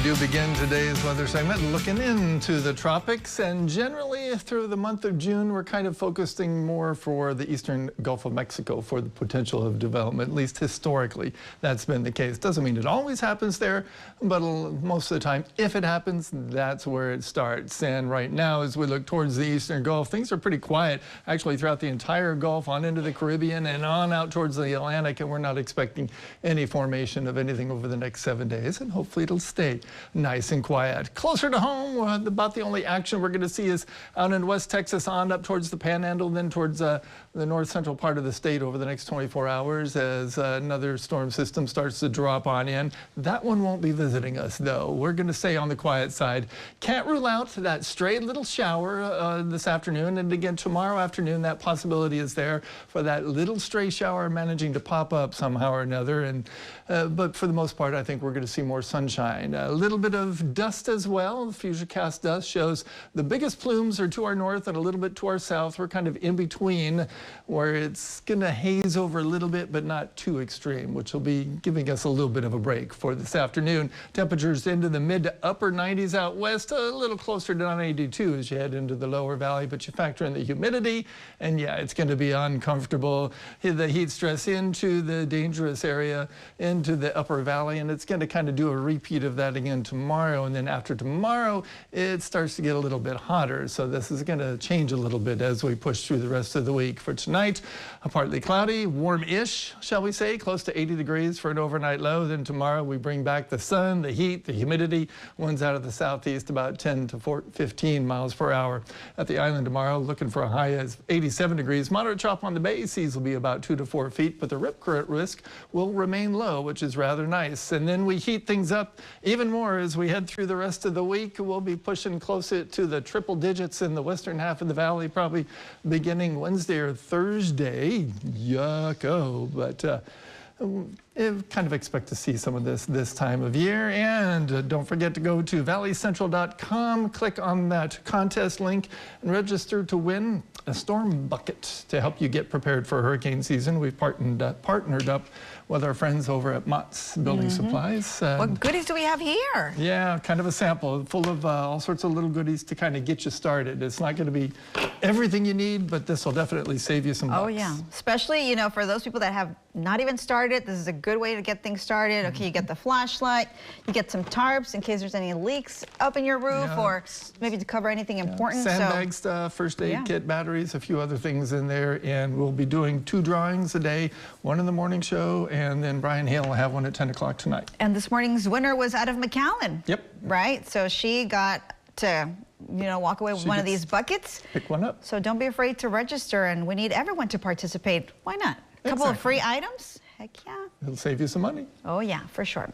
do begin today's weather segment looking into the tropics, and generally through the month of June we're kind of focusing more for the eastern Gulf of Mexico for the potential of development. At least historically that's been the case. Doesn't mean it always happens there, but most of the time if it happens, that's where it starts. And right now as we look towards the eastern Gulf, things are pretty quiet actually throughout the entire Gulf, on into the Caribbean and on out towards the Atlantic, and we're not expecting any formation of anything over the next 7 days, and hopefully it'll stay nice and quiet. Closer to home, about the only action we're going to see is out in West Texas, on up towards the Panhandle, then towards the north central part of the state over the next 24 hours as another storm system starts to drop on in. That one won't be visiting us though. We're going to stay on the quiet side. Can't rule out that stray little shower this afternoon, and again tomorrow afternoon that possibility is there for that little stray shower managing to pop up somehow or another. And but for the most part I think we're going to see more sunshine. A little bit of dust as well. The Futurecast dust shows the biggest plumes are to our north and a little bit to our south. We're kind of in between, where it's going to haze over a little bit but not too extreme, which will be giving us a little bit of a break for this afternoon. Temperatures into the mid to upper 90s out west, a little closer to 92 as you head into the lower valley, but you factor in the humidity and yeah, it's going to be uncomfortable. The heat stress into the dangerous area, into the upper valley, and it's going to kind of do a repeat of that again tomorrow. And then after tomorrow it starts to get a little bit hotter, so this is going to change a little bit as we push through the rest of the week. For tonight, partly cloudy, warm-ish, shall we say, close to 80 degrees for an overnight low. Then tomorrow we bring back the sun, the heat, the humidity. Winds out of the southeast about 10 to 15 miles per hour. At the island tomorrow, looking for a high of 87 degrees. Moderate chop on the bay. Seas will be about 2 to 4 feet, but the rip current risk will remain low, which is rather nice. And then we heat things up even more as we head through the rest of the week. We'll be pushing closer to the triple digits in the western half of the valley, probably beginning Wednesday or Thursday. Yucko. But kind of expect to see some of this time of year. And don't forget to go to valleycentral.com, click on that contest link and register to win a storm bucket to help you get prepared for hurricane season. We've partnered up with our friends over at Mott's Building Supplies. What goodies do we have here? Yeah, kind of a sample full of all sorts of little goodies to kind of get you started. It's not going to be everything you need, but this will definitely save you some bucks. Oh yeah, especially, you know, for those people that have not even started, this is a good way to get things started. Okay, you get the flashlight, you get some tarps in case there's any leaks up in your roof, or maybe to cover anything important. Sandbag stuff, first aid kit, batteries, a few other things in there. And we'll be doing 2 drawings a day, one in the morning show, and then Brian Hale will have one at 10 o'clock tonight. And this morning's winner was out of McAllen. Yep. Right, so she got to, you know, walk away with one of these buckets. Pick one up. So don't be afraid to register, and we need everyone to participate. Why not? A couple of free items? Heck yeah. It'll save you some money. Oh yeah, for sure.